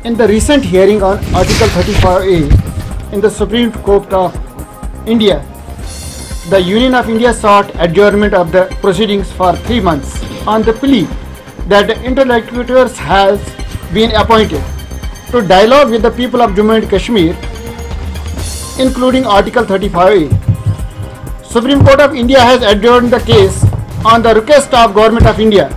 In the recent hearing on Article 35A in the Supreme Court of India, the Union of India sought adjournment of the proceedings for 3 months on the plea that the interlocutors has been appointed to dialogue with the people of Jammu and Kashmir, including Article 35A. Supreme Court of India has adjourned the case on the request of Government of India.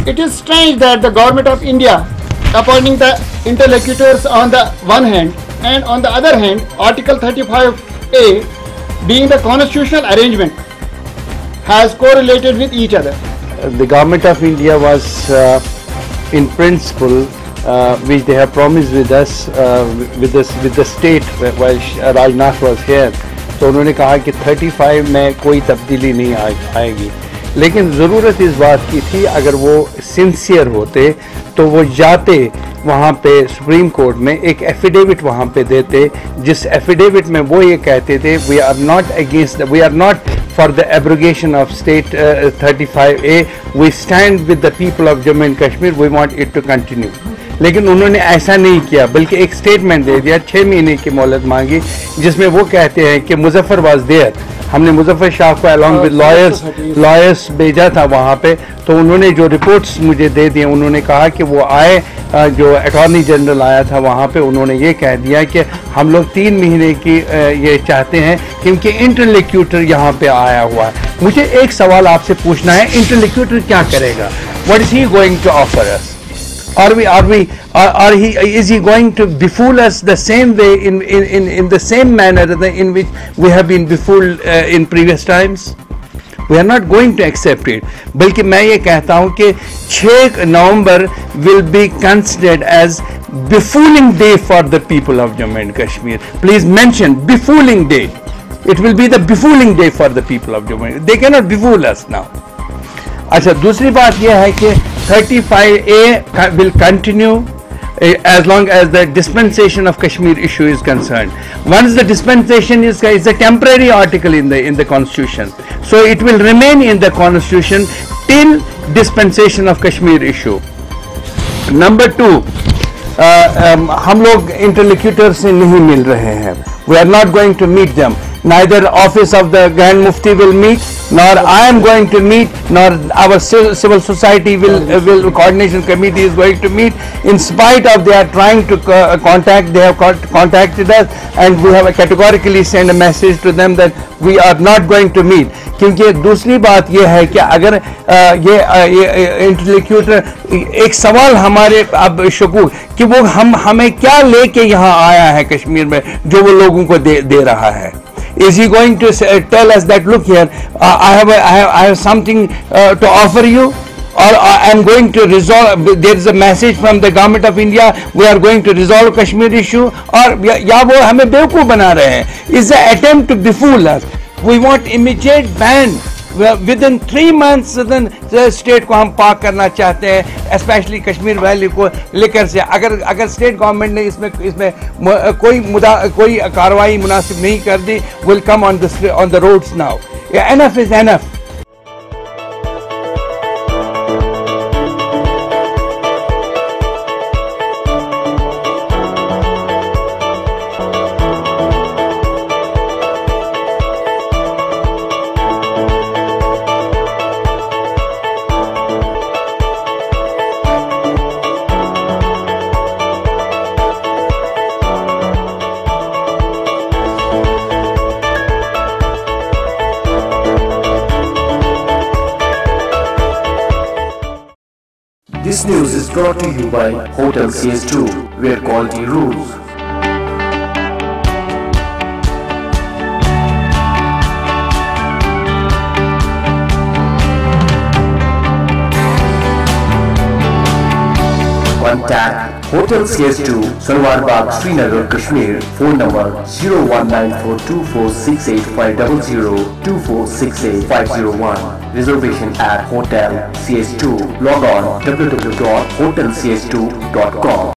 It is strange that the Government of India appointing the interlocutors on the one hand and on the other hand Article 35A being the constitutional arrangement has correlated with each other. The Government of India was in principle which they have promised with us with the state while Rajnath was here, तो उन्होंने कहा कि 35 में कोई तब्दीली नहीं आएगी, लेकिन ज़रूरत इस बात की थी अगर वो सिंसियर होते तो वो जाते वहाँ पे सुप्रीम कोर्ट में एक एफिडेविट वहाँ पे देते, जिस एफिडेविट में वो ये कहते थे we are not for the abrogation of state 35A, we stand with the people of Jammu and Kashmir, we want it to continue. लेकिन उन्होंने ऐसा नहीं किया, बल्कि एक स्टेटमेंट दे दिया, 6 महीने की मोहलत मांगी, जिसमें वो कहते हैं कि मुजफ्फर वाज देयर, हमने मुजफ्फर शाह को अलॉन्ग विद लॉयर्स भेजा था वहाँ पे, तो उन्होंने जो रिपोर्ट्स मुझे दे दिए, उन्होंने कहा कि वो आए, जो अटॉर्नी जनरल आया था वहाँ पे, उन्होंने ये कह दिया कि हम लोग 3 महीने की ये चाहते हैं क्योंकि इंटरलोक्यूटर यहाँ पे आया हुआ है। मुझे एक सवाल आपसे पूछना है, इंटरलोक्यूटर क्या करेगा? What is he going to offer us? Is he going to befool us the same way in the same manner in which we have been befooled in previous times? We are not going to accept it. बल्कि मैं ये कहता हूँ कि 6 नवंबर will be considered as befooling day for the people of Jammu and Kashmir. Please mention befooling day. It will be the befooling day for the people of Jammu. They cannot befool us now. अच्छा, दूसरी बात यह है कि 35A will continue as long as the dispensation of Kashmir issue is concerned. Once the dispensation is a temporary article in the constitution, so it will remain in the constitution till dispensation of Kashmir issue. Number 2, हम लोग interlocutors से नहीं मिल रहे हैं. We are not going to meet them. Neither office of the Grand Mufti will meet, nor I am going to meet, nor our civil society will coordination committee is going to meet. In spite of they are trying to contact, they have contacted us, and we have categorically sent a message to them that we are not going to meet. क्योंकि दूसरी बात ये है कि अगर ये interlocutor, एक सवाल हमारे अब शकूक कि वो हमें क्या लेके यहाँ आया है कश्मीर में जो वो लोगों को दे रहा है. Is he going to tell us that look here, I have something to offer you, or I am going to resolve, there is a message from the Government of India, we are going to resolve Kashmir issue, और या वो हमें बेवकूफ़ बना रहे हैं. Is the attempt to befool us. We want immediate ban. Within 3 months then state को हम पाक करना चाहते हैं, स्पेशली कश्मीर वैली को लेकर से. अगर स्टेट गवर्नमेंट ने इसमें कोई कार्रवाई मुनासिब नहीं कर दी, will come on the roads now. Enough is enough. This news is brought to you by Hotel CS2, where quality rules. Contact Hotel CS2, Salwar Bagh, Srinagar, Kashmir. Phone number 0194246850, 24685001. Reservation at Hotel CS2. Log on www.hotelcs2.com.